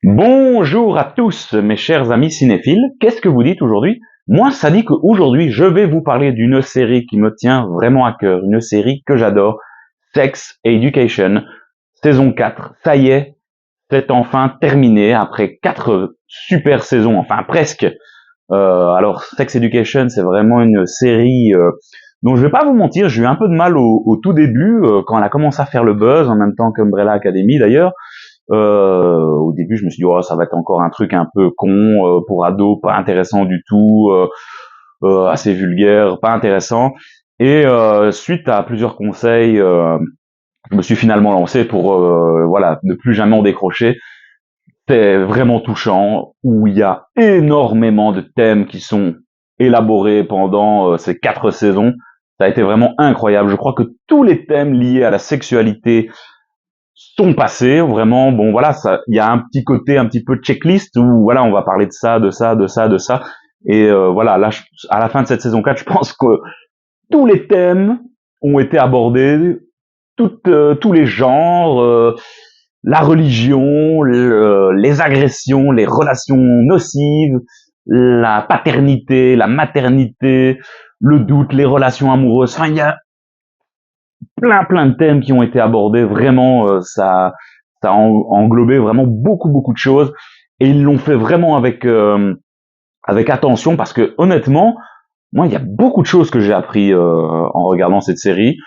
Bonjour à tous mes chers amis cinéphiles, qu'est-ce que vous dites aujourd'hui? Moi ça dit qu'aujourd'hui je vais vous parler d'une série qui me tient vraiment à cœur, une série que j'adore, Sex Education, saison 4, ça y est, c'est enfin terminé après 4 super saisons, enfin presque. Alors Sex Education c'est vraiment une série dont je vais pas vous mentir, j'ai eu un peu de mal au tout début, quand elle a commencé à faire le buzz, en même temps qu'Umbrella Academy d'ailleurs. Au début, je me suis dit, oh, ça va être encore un truc un peu con pour ados, pas intéressant du tout, assez vulgaire, pas intéressant. Et suite à plusieurs conseils, je me suis finalement lancé pour voilà, ne plus jamais en décrocher. C'est vraiment touchant, où il y a énormément de thèmes qui sont élaborés pendant ces 4 saisons. Ça a été vraiment incroyable. Je crois que tous les thèmes liés à la sexualité sont passés, vraiment. Bon, voilà, ça, il y a un petit côté un petit peu checklist où voilà, on va parler de ça, de ça, de ça, de ça. Et voilà, là, à la fin de cette saison 4, je pense que tous les thèmes ont été abordés, tous les genres, la religion, les agressions, les relations nocives, la paternité, la maternité, le doute, les relations amoureuses. Enfin, il y a plein de thèmes qui ont été abordés. Vraiment, ça a englobé vraiment beaucoup de choses. Et ils l'ont fait vraiment avec attention parce que honnêtement, moi, il y a beaucoup de choses que j'ai appris en regardant cette série.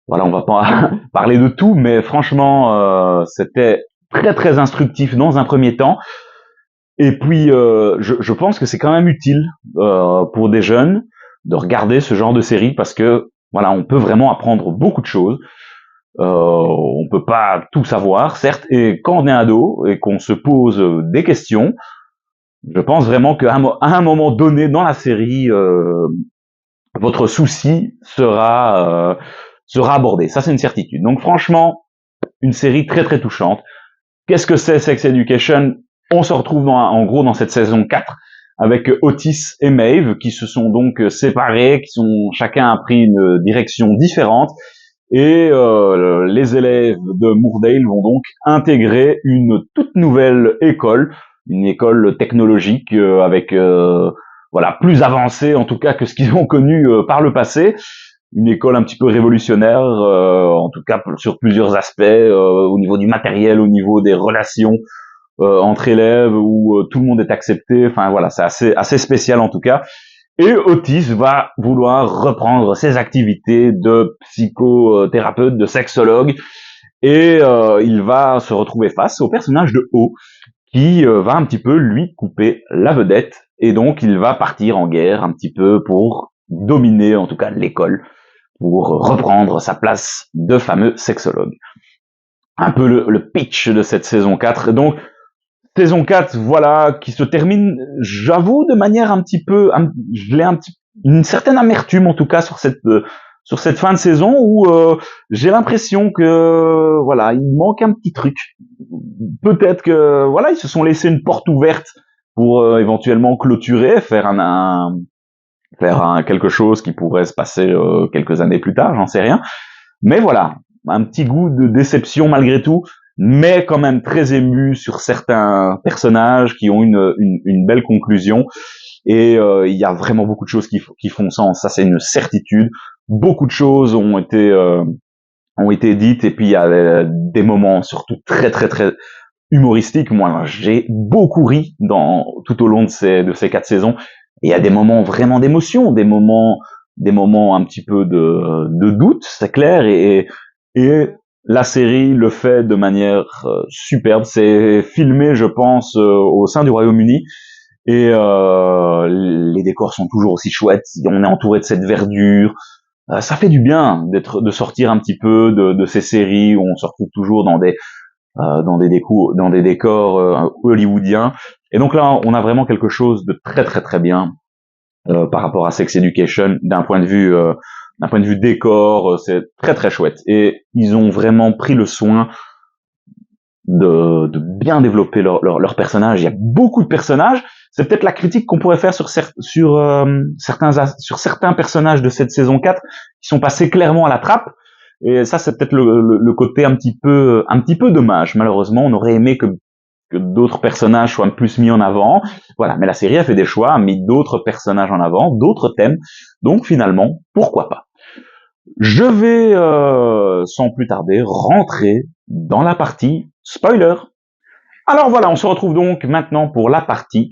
Voilà, on va pas parler de tout, mais franchement, c'était très instructif dans un premier temps. Et puis, je pense que c'est quand même utile pour des jeunes de regarder ce genre de série parce que voilà, on peut vraiment apprendre beaucoup de choses. On peut pas tout savoir, certes, et quand on est ado et qu'on se pose des questions, je pense vraiment qu'à un moment donné dans la série, votre souci sera abordé. Ça, c'est une certitude. Donc, franchement, une série très touchante. Qu'est-ce que c'est Sex Education? On se retrouve en gros dans cette saison 4 avec Otis et Maeve qui se sont donc séparés, qui sont chacun a pris une direction différente. Et les élèves de Moordale vont donc intégrer une toute nouvelle école, une école technologique avec voilà, plus avancée en tout cas que ce qu'ils ont connu par le passé, une école un petit peu révolutionnaire en tout cas sur plusieurs aspects, au niveau du matériel, au niveau des relations entre élèves où tout le monde est accepté. Enfin voilà, c'est assez spécial en tout cas. Et Otis va vouloir reprendre ses activités de psychothérapeute, de sexologue, et il va se retrouver face au personnage de O, qui va un petit peu lui couper la vedette, et donc il va partir en guerre un petit peu pour dominer en tout cas l'école, pour reprendre sa place de fameux sexologue. Un peu le pitch de cette saison 4. Donc, saison 4, voilà, qui se termine, j'avoue, de manière un petit peu, je l'ai une certaine amertume en tout cas sur cette fin de saison où j'ai l'impression que voilà, il manque un petit truc. Peut-être que voilà, ils se sont laissés une porte ouverte pour éventuellement clôturer, faire quelque chose qui pourrait se passer quelques années plus tard, j'en sais rien. Mais voilà, un petit goût de déception malgré tout, mais quand même très ému sur certains personnages qui ont une belle conclusion. Et il y a vraiment beaucoup de choses qui font sens, ça c'est une certitude. Beaucoup de choses ont été dites, et puis il y a des moments surtout très humoristiques. Moi, j'ai beaucoup ri tout au long de ces 4 saisons. Et il y a des moments vraiment d'émotion, des moments un petit peu de doute, c'est clair, et la série le fait de manière superbe. C'est filmé, je pense, au sein du Royaume-Uni, et les décors sont toujours aussi chouettes. On est entouré de cette verdure. Ça fait du bien de sortir un petit peu de ces séries où on se retrouve toujours dans des décors hollywoodiens. Et donc là, on a vraiment quelque chose de très bien par rapport à Sex Education d'un point de vue décor. C'est très chouette. Et ils ont vraiment pris le soin de bien développer leur personnage. Il y a beaucoup de personnages. C'est peut-être la critique qu'on pourrait faire sur certains personnages de cette saison 4 qui sont passés clairement à la trappe. Et ça, c'est peut-être le côté un petit peu dommage. Malheureusement, on aurait aimé que que d'autres personnages soient plus mis en avant. Voilà, mais la série a fait des choix, a mis d'autres personnages en avant, d'autres thèmes. Donc finalement, pourquoi pas. Je vais, sans plus tarder, rentrer dans la partie spoiler. Alors voilà, on se retrouve donc maintenant pour la partie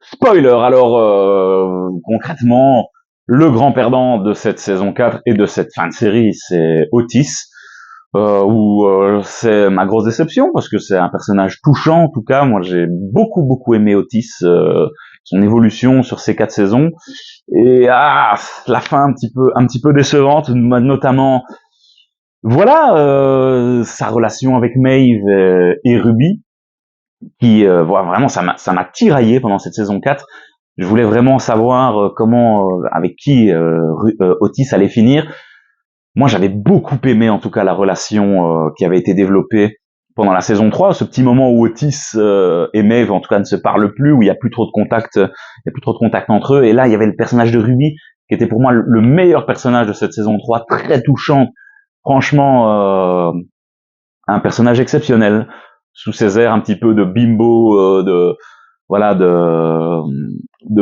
spoiler. Alors concrètement, le grand perdant de cette saison 4 et de cette fin de série, c'est Otis. C'est ma grosse déception parce que c'est un personnage touchant. En tout cas, moi j'ai beaucoup aimé Otis, son évolution sur ces 4 saisons. Et la fin un petit peu décevante, notamment voilà sa relation avec Maeve et Ruby, qui voilà, vraiment ça m'a tiraillé pendant cette saison 4. Je voulais vraiment savoir comment avec qui Otis allait finir. Moi, j'avais beaucoup aimé en tout cas la relation qui avait été développée pendant la saison 3, ce petit moment où Otis et Maeve en tout cas ne se parlent plus, où il y a plus trop de contact, entre eux. Et là, il y avait le personnage de Ruby qui était pour moi le meilleur personnage de cette saison 3, très touchant. Franchement, un personnage exceptionnel sous ses airs un petit peu de bimbo, de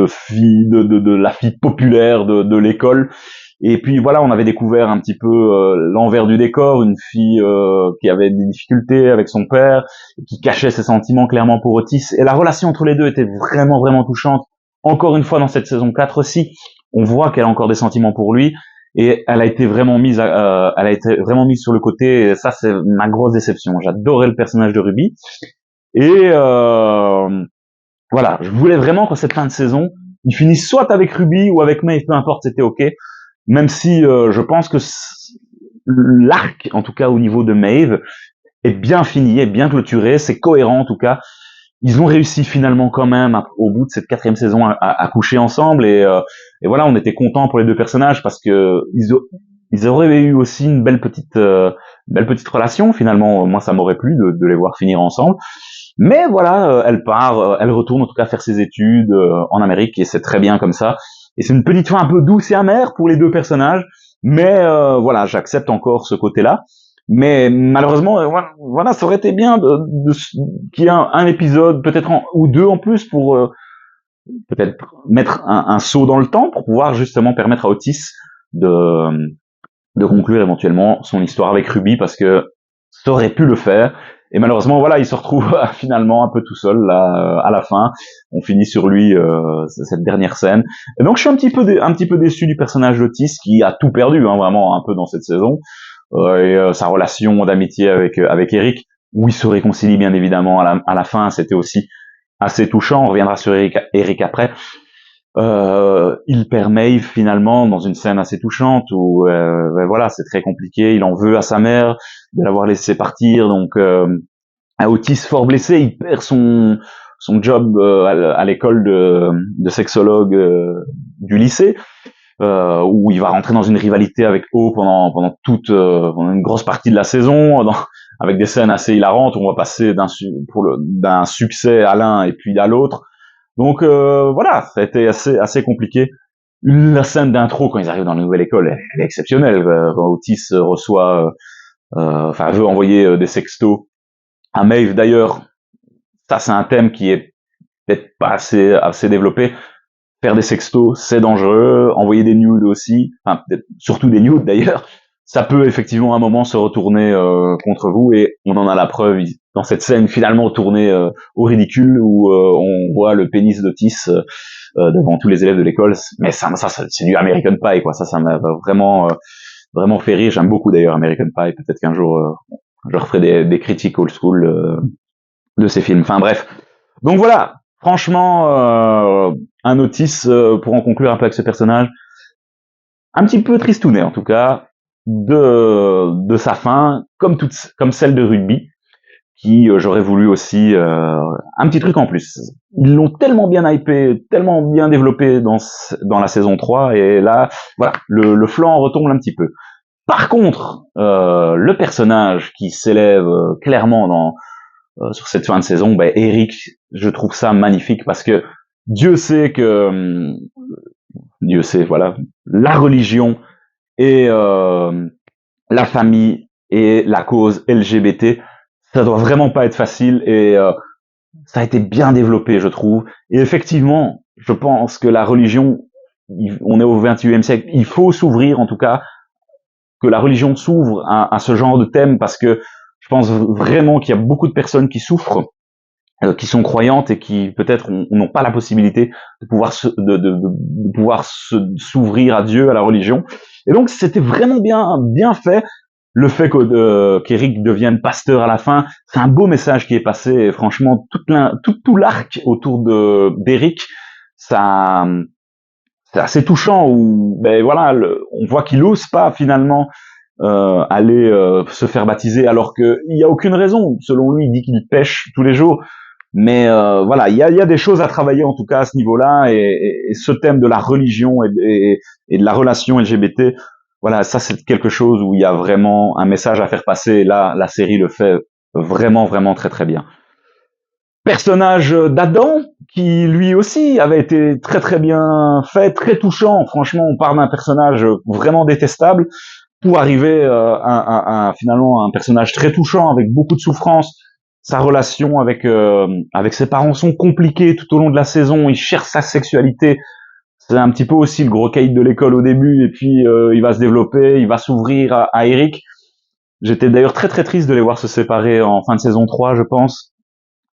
fille, de la fille populaire de l'école. Et puis voilà, on avait découvert un petit peu l'envers du décor, une fille qui avait des difficultés avec son père, qui cachait ses sentiments clairement pour Otis. Et la relation entre les deux était vraiment touchante. Encore une fois dans cette saison 4 aussi, on voit qu'elle a encore des sentiments pour lui. Et elle a été vraiment mise sur le côté. Et ça, c'est ma grosse déception. J'adorais le personnage de Ruby. Et voilà, je voulais vraiment que cette fin de saison, ils finissent soit avec Ruby ou avec Maeve, peu importe, c'était ok. Même si je pense que l'arc, en tout cas au niveau de Maeve, est bien fini, est bien clôturé, c'est cohérent en tout cas. Ils ont réussi finalement quand même au bout de cette 4e saison à coucher ensemble et voilà, on était contents pour les deux personnages parce que ils auraient eu aussi une belle petite relation finalement. Moi, ça m'aurait plu de les voir finir ensemble. Mais voilà, elle retourne en tout cas faire ses études en Amérique et c'est très bien comme ça. Et c'est une petite fin un peu douce et amère pour les deux personnages, mais voilà, j'accepte encore ce côté-là. Mais malheureusement, voilà, ça aurait été bien qu'il y ait un épisode, peut-être ou deux en plus pour peut-être mettre un saut dans le temps pour pouvoir justement permettre à Otis de conclure éventuellement son histoire avec Ruby parce que ça aurait pu le faire. Et malheureusement, voilà, il se retrouve finalement un peu tout seul là à la fin. On finit sur lui cette dernière scène. Et donc, je suis un petit peu déçu du personnage d'Otis qui a tout perdu, hein, vraiment un peu dans cette saison. Sa relation d'amitié avec Eric, où il se réconcilie bien évidemment à la fin, c'était aussi assez touchant. On reviendra sur Eric après. Il perd Maeve finalement dans une scène assez touchante où voilà, c'est très compliqué. Il en veut à sa mère de l'avoir laissé partir. Donc Otis fort blessé, il perd son job à l'école de sexologue du lycée. Où il va rentrer dans une rivalité avec O pendant une grosse partie de la saison, avec des scènes assez hilarantes où on va passer d'un succès à l'un et puis à l'autre. Donc voilà, ça a été assez compliqué. La scène d'intro quand ils arrivent dans la nouvelle école, elle est exceptionnelle. Quand Otis veut envoyer des sextos à Maeve. D'ailleurs, ça c'est un thème qui est peut-être pas assez développé. Faire des sextos, c'est dangereux. Envoyer des nudes aussi, enfin surtout des nudes d'ailleurs, ça peut effectivement à un moment se retourner contre vous et on en a la preuve dans cette scène finalement tournée au ridicule où on voit le pénis d'Otis devant tous les élèves de l'école. Mais ça c'est du American Pie quoi. Ça m'a vraiment fait rire. J'aime beaucoup d'ailleurs American Pie. Peut-être qu'un jour je referai des critiques old school de ces films. Enfin bref. Donc voilà. Franchement, un Otis, pour en conclure un peu avec ce personnage, un petit peu tristouné en tout cas, de sa fin, comme celle de Ruby, qui j'aurais voulu aussi un petit truc en plus. Ils l'ont tellement bien hypé, tellement bien développé dans la saison 3, et là, voilà, le flanc retombe un petit peu. Par contre, le personnage qui s'élève clairement sur cette fin de saison, Eric, je trouve ça magnifique parce que Dieu sait, voilà, la religion et la famille et la cause LGBT, ça doit vraiment pas être facile et ça a été bien développé, je trouve. Et effectivement, je pense que la religion, on est au XXIe siècle, il faut s'ouvrir, en tout cas, que la religion s'ouvre à ce genre de thème, parce que je pense vraiment qu'il y a beaucoup de personnes qui souffrent, qui sont croyantes et qui peut-être n'ont pas la possibilité de pouvoir de pouvoir s'ouvrir à Dieu, à la religion. Et donc c'était vraiment bien fait. Le fait qu'Eric devienne pasteur à la fin, c'est un beau message qui est passé. Et franchement, tout l'arc autour d'Eric, ça, c'est assez touchant. Où, ben voilà, on voit qu'il ose pas finalement aller se faire baptiser, alors qu'il y a aucune raison. Selon lui, il dit qu'il pêche tous les jours. Mais voilà, il y a des choses à travailler en tout cas à ce niveau-là, et ce thème de la religion et de la relation LGBT, voilà, ça c'est quelque chose où il y a vraiment un message à faire passer. Et là, la série le fait vraiment très très bien. Personnage d'Adam, qui lui aussi avait été très bien fait, très touchant. Franchement, on parle d'un personnage vraiment détestable pour arriver à finalement un personnage très touchant avec beaucoup de souffrance. Sa relation avec ses parents sont compliquées tout au long de la saison. Il cherche sa sexualité. C'est un petit peu aussi le gros caïd de l'école au début, et puis il va se développer, il va s'ouvrir à Eric. J'étais d'ailleurs très triste de les voir se séparer en fin de saison 3, je pense.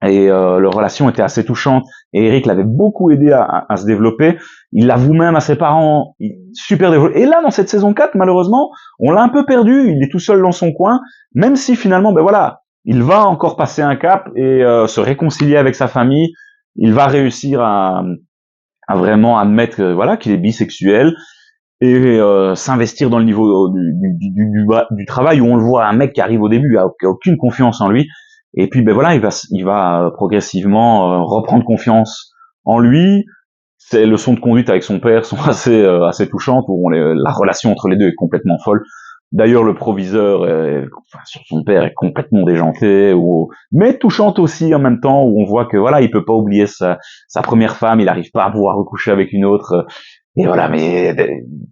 Et leur relation était assez touchante. Et Eric l'avait beaucoup aidé à se développer. Il l'avoue même à ses parents, super développé. Et là, dans cette saison 4, malheureusement, on l'a un peu perdu. Il est tout seul dans son coin, même si finalement, ben voilà, il va encore passer un cap et se réconcilier avec sa famille. Il va réussir à vraiment admettre voilà, qu'il est bisexuel, et s'investir dans le niveau du travail, où on le voit, un mec qui arrive au début, qui a aucune confiance en lui. Et puis ben voilà, il va progressivement reprendre confiance en lui. Ses leçons de conduite avec son père sont assez touchantes, où la relation entre les deux est complètement folle. D'ailleurs, le proviseur sur son père est complètement déjanté, mais touchante aussi en même temps, où on voit que voilà, il peut pas oublier sa première femme, il arrive pas à pouvoir recoucher avec une autre. Et voilà, mais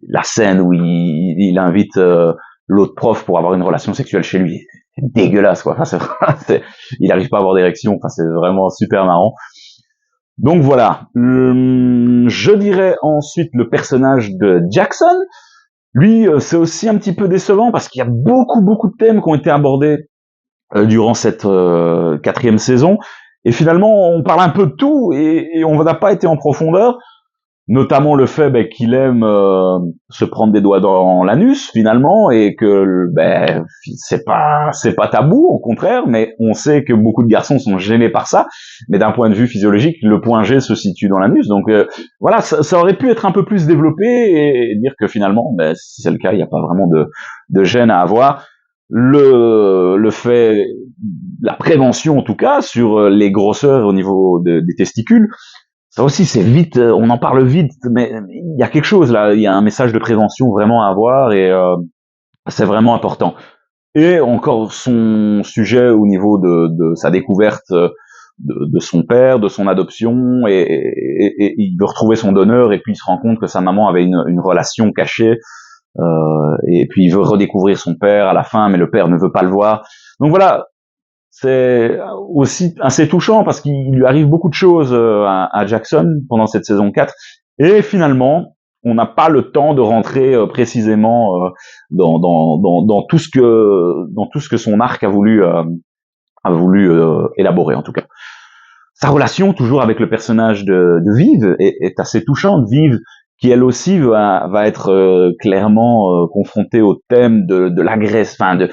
la scène où il invite l'autre prof pour avoir une relation sexuelle chez lui, c'est dégueulasse quoi. Enfin, il arrive pas à avoir d'érection. Enfin, c'est vraiment super marrant. Donc voilà, je dirais ensuite le personnage de Jackson. Lui, c'est aussi un petit peu décevant, parce qu'il y a beaucoup de thèmes qui ont été abordés durant cette quatrième saison, et finalement on parle un peu de tout, et on n'a pas été en profondeur. Notamment le fait qu'il aime se prendre des doigts dans l'anus finalement, et que c'est pas tabou, au contraire, mais on sait que beaucoup de garçons sont gênés par ça. Mais d'un point de vue physiologique, le point G se situe dans l'anus, donc voilà, ça aurait pu être un peu plus développé, et dire que finalement, si c'est le cas, il n'y a pas vraiment de gêne à avoir. Le fait, la prévention en tout cas sur les grosseurs au niveau des testicules, ça aussi, c'est vite, on en parle vite, mais il y a quelque chose là, il y a un message de prévention vraiment à avoir, et c'est vraiment important. Et encore son sujet au niveau de sa découverte de son père, de son adoption, et il veut retrouver son donneur, et puis il se rend compte que sa maman avait une relation cachée, et puis il veut redécouvrir son père à la fin, mais le père ne veut pas le voir. Donc voilà, c'est aussi assez touchant, parce qu'il lui arrive beaucoup de choses à Jackson pendant cette saison 4, et finalement on n'a pas le temps de rentrer précisément dans tout ce que son arc a voulu élaborer. En tout cas, sa relation toujours avec le personnage de Viv est assez touchante. Viv, qui elle aussi va être clairement confrontée au thème de l'agression, enfin de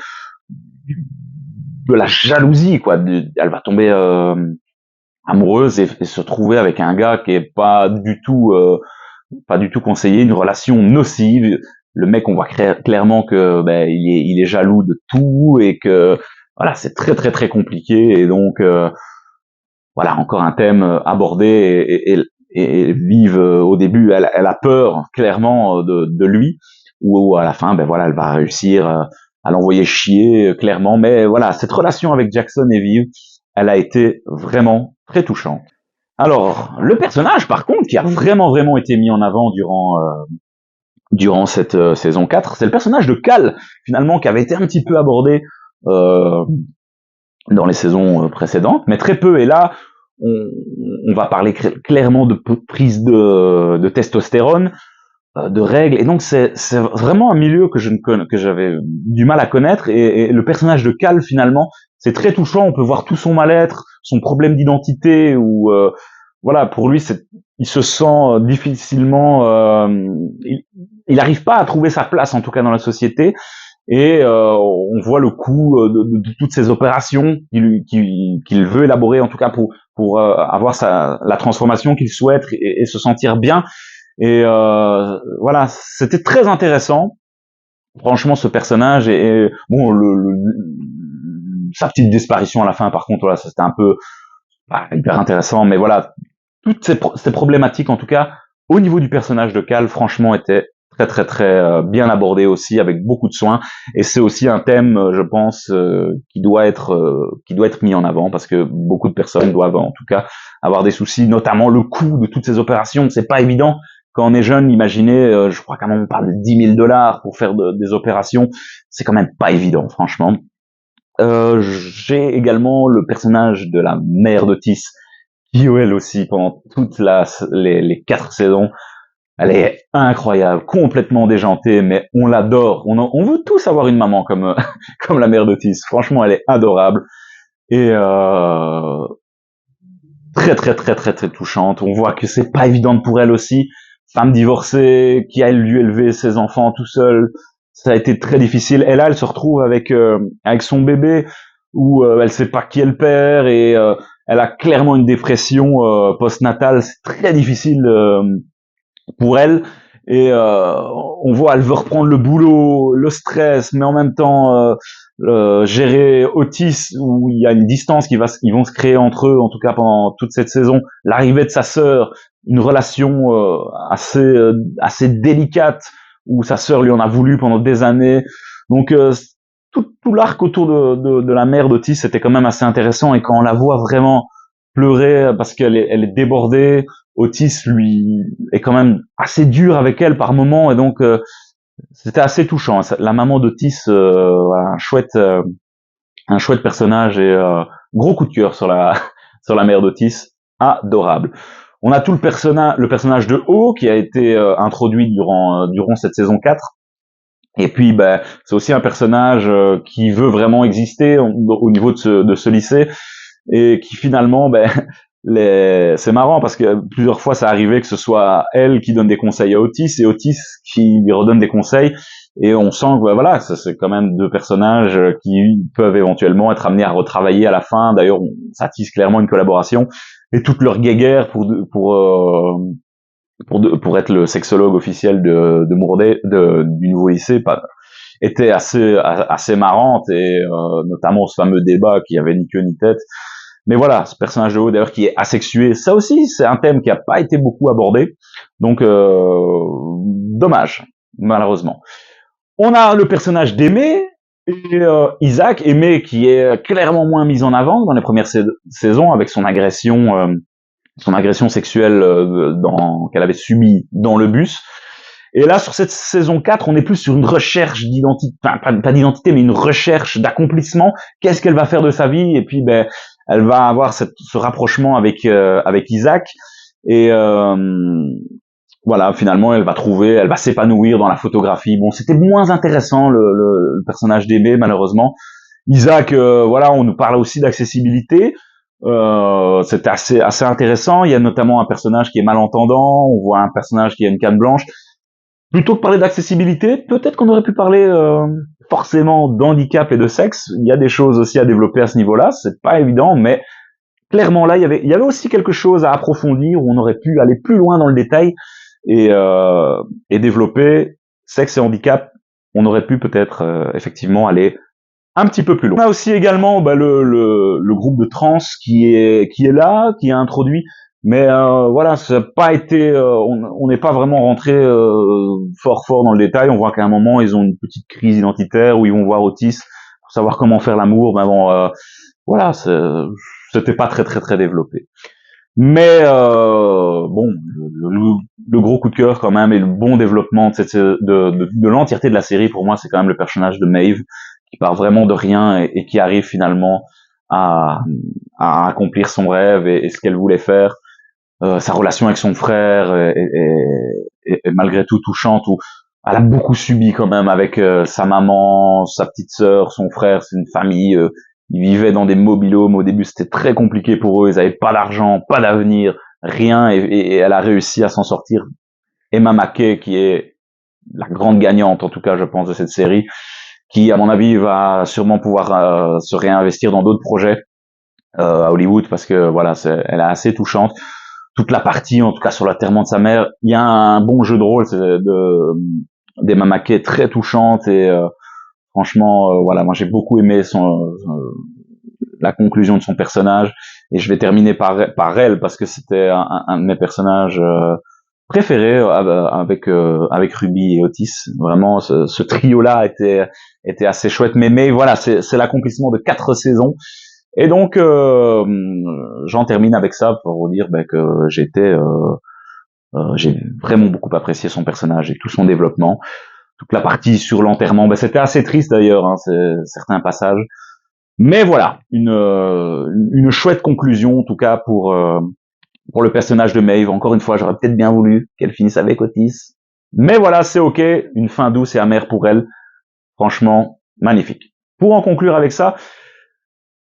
la jalousie, quoi. Elle va tomber amoureuse, et se trouver avec un gars qui est pas du tout conseillé, une relation nocive. Le mec, on voit clairement que il est jaloux de tout, et que voilà, c'est très compliqué. Et donc voilà, encore un thème abordé, et Vive au début, elle a peur clairement de lui, ou à la fin, voilà, elle va réussir à l'envoyer chier clairement. Mais voilà, cette relation avec Jackson et Vive, elle a été vraiment très touchante. Alors, le personnage, par contre, qui a vraiment été mis en avant durant cette saison 4, c'est le personnage de Cal, finalement, qui avait été un petit peu abordé dans les saisons précédentes, mais très peu. Et là, on, on va parler clairement de prise de testostérone, de règles, et donc c'est vraiment un milieu que que j'avais du mal à connaître, et le personnage de Cal finalement, c'est très touchant. On peut voir tout son mal-être, son problème d'identité, ou voilà, pour lui, il se sent difficilement, il n'arrive pas à trouver sa place, en tout cas dans la société, et on voit le coût de toutes ces opérations qu'il veut élaborer, en tout cas pour avoir la transformation qu'il souhaite, et se sentir bien. Et voilà, c'était très intéressant. Franchement, ce personnage, et bon, sa petite disparition à la fin, par contre, voilà, ça c'était un peu hyper intéressant. Mais voilà, toutes ces problématiques, en tout cas, au niveau du personnage de Cal, franchement, étaient très très très bien abordées aussi, avec beaucoup de soin. Et c'est aussi un thème, je pense, qui doit être mis en avant, parce que beaucoup de personnes doivent, en tout cas, avoir des soucis, notamment le coût de toutes ces opérations. C'est pas évident. Quand on est jeune, imaginez, je crois qu'à un moment on parle de 10 000 $ pour faire des opérations. C'est quand même pas évident, franchement. J'ai également le personnage de la mère d'Otis, qui elle aussi, pendant toutes les 4 saisons, elle est incroyable, complètement déjantée, mais on l'adore. On veut tous avoir une maman comme comme la mère d'Otis. Franchement, elle est adorable, et très très très très très touchante. On voit que c'est pas évident pour elle aussi, femme divorcée, qui a dû élever ses enfants tout seul. Ça a été très difficile. Et là, elle se retrouve avec son bébé, où elle sait pas qui est le père, et elle a clairement une dépression postnatale. C'est très difficile pour elle. Et on voit, elle veut reprendre le boulot, le stress, mais en même temps gérer Otis, où il y a une distance ils vont se créer entre eux, en tout cas pendant toute cette saison. L'arrivée de sa sœur, une relation assez délicate, où sa sœur lui en a voulu pendant des années. Donc tout l'arc autour de la mère d'Otis était quand même assez intéressant, et quand on la voit vraiment pleurer parce qu'elle est débordée, Otis lui est quand même assez dur avec elle par moments, et donc c'était assez touchant. La maman d'Otis, un chouette personnage, et gros coup de cœur sur la sur la mère d'Otis, adorable. On a tout le personnage de O, qui a été introduit durant cette saison 4. Et puis, ben, c'est aussi un personnage qui veut vraiment exister au niveau de ce lycée, et qui finalement, ben, c'est marrant, parce que plusieurs fois ça arrivait que ce soit elle qui donne des conseils à Otis, et Otis qui lui redonne des conseils, et on sent que ben, voilà, c'est quand même deux personnages qui peuvent éventuellement être amenés à retravailler à la fin. D'ailleurs, ça tisse clairement une collaboration, et toute leur guéguerre pour être le sexologue officiel de Mourdet, du nouveau lycée, était assez marrante, et notamment ce fameux débat qui avait ni queue ni tête. Mais voilà, ce personnage de haut d'ailleurs qui est asexué, ça aussi c'est un thème qui a pas été beaucoup abordé, donc dommage, malheureusement. On a le personnage d'Aimé, et Isaac, Aimé, qui est clairement moins mis en avant dans les premières saisons, avec son agression sexuelle qu'elle avait subie dans le bus. Et là, sur cette saison 4, on est plus sur une recherche d'identité, enfin, pas d'identité, mais une recherche d'accomplissement. Qu'est-ce qu'elle va faire de sa vie? Et puis, ben, elle va avoir ce rapprochement avec Isaac. Et voilà, finalement, elle va s'épanouir dans la photographie. Bon, c'était moins intéressant, le personnage d'Aimé, malheureusement. Isaac, voilà, on nous parle aussi d'accessibilité. C'était assez intéressant. Il y a notamment un personnage qui est malentendant. On voit un personnage qui a une canne blanche. Plutôt que parler d'accessibilité, peut-être qu'on aurait pu parler forcément d'handicap et de sexe. Il y a des choses aussi à développer à ce niveau-là, c'est pas évident, mais clairement là, il y avait aussi quelque chose à approfondir, où on aurait pu aller plus loin dans le détail, et développer sexe et handicap. On aurait pu peut-être effectivement aller un petit peu plus loin. On a aussi également le groupe de trans qui est là, qui est introduit. Mais voilà, ça n'a pas été, on n'est pas vraiment rentré fort dans le détail. On voit qu'à un moment ils ont une petite crise identitaire, où ils vont voir Otis pour savoir comment faire l'amour. Mais bon, voilà, c'était pas très développé. Mais bon, le gros coup de cœur quand même, et le bon développement de l'entièreté de la série, pour moi, c'est quand même le personnage de Maeve, qui part vraiment de rien, et qui arrive finalement à, à accomplir son rêve et ce qu'elle voulait faire. Sa relation avec son frère est malgré tout touchante, où elle a beaucoup subi quand même avec sa maman, sa petite sœur, son frère. C'est une famille, ils vivaient dans des mobil-homes. Au début, c'était très compliqué pour eux, ils avaient pas d'argent, pas d'avenir, rien, et elle a réussi à s'en sortir. Emma Mackey, qui est la grande gagnante, en tout cas, je pense, de cette série, qui, à mon avis, va sûrement pouvoir se réinvestir dans d'autres projets à Hollywood, parce que voilà, elle est assez touchante. Toute la partie, en tout cas sur l'enterrement de sa mère, il y a un bon jeu de rôle d'Emma Mackey, très touchante, et franchement, voilà, moi j'ai beaucoup aimé la conclusion de son personnage, et je vais terminer par elle, parce que c'était un de mes personnages préférés, avec Ruby et Otis. Vraiment, ce trio-là était assez chouette, mais voilà, c'est l'accomplissement de 4 saisons. Et donc, j'en termine avec ça pour vous dire que j'ai vraiment beaucoup apprécié son personnage et tout son développement. Toute la partie sur l'enterrement, c'était assez triste d'ailleurs, hein, certains passages. Mais voilà, une chouette conclusion en tout cas pour le personnage de Maeve. Encore une fois, j'aurais peut-être bien voulu qu'elle finisse avec Otis. Mais voilà, c'est ok, une fin douce et amère pour elle. Franchement, magnifique. Pour en conclure avec ça,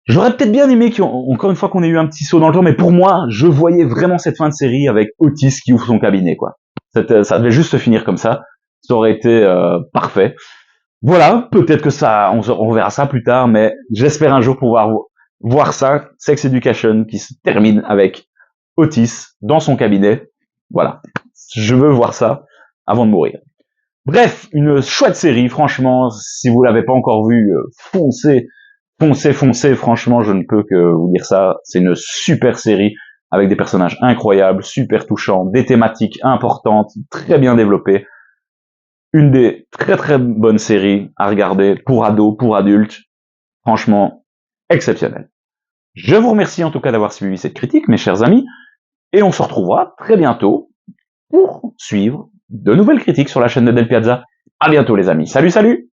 j'aurais peut-être bien aimé encore une fois qu'on ait eu un petit saut dans le temps, mais pour moi, je voyais vraiment cette fin de série avec Otis qui ouvre son cabinet, quoi. Ça devait juste se finir comme ça. Ça aurait été parfait. Voilà, peut-être que ça, on verra ça plus tard, mais j'espère un jour pouvoir voir ça, Sex Education, qui se termine avec Otis dans son cabinet. Voilà, je veux voir ça avant de mourir. Bref, une chouette série, franchement, si vous l'avez pas encore vue, foncez. Foncez, franchement, je ne peux que vous dire ça. C'est une super série avec des personnages incroyables, super touchants, des thématiques importantes, très bien développées. Une des très très bonnes séries à regarder pour ados, pour adultes. Franchement, exceptionnel. Je vous remercie en tout cas d'avoir suivi cette critique, mes chers amis, et on se retrouvera très bientôt pour suivre de nouvelles critiques sur la chaîne de Del Piazza. À bientôt les amis. Salut, salut!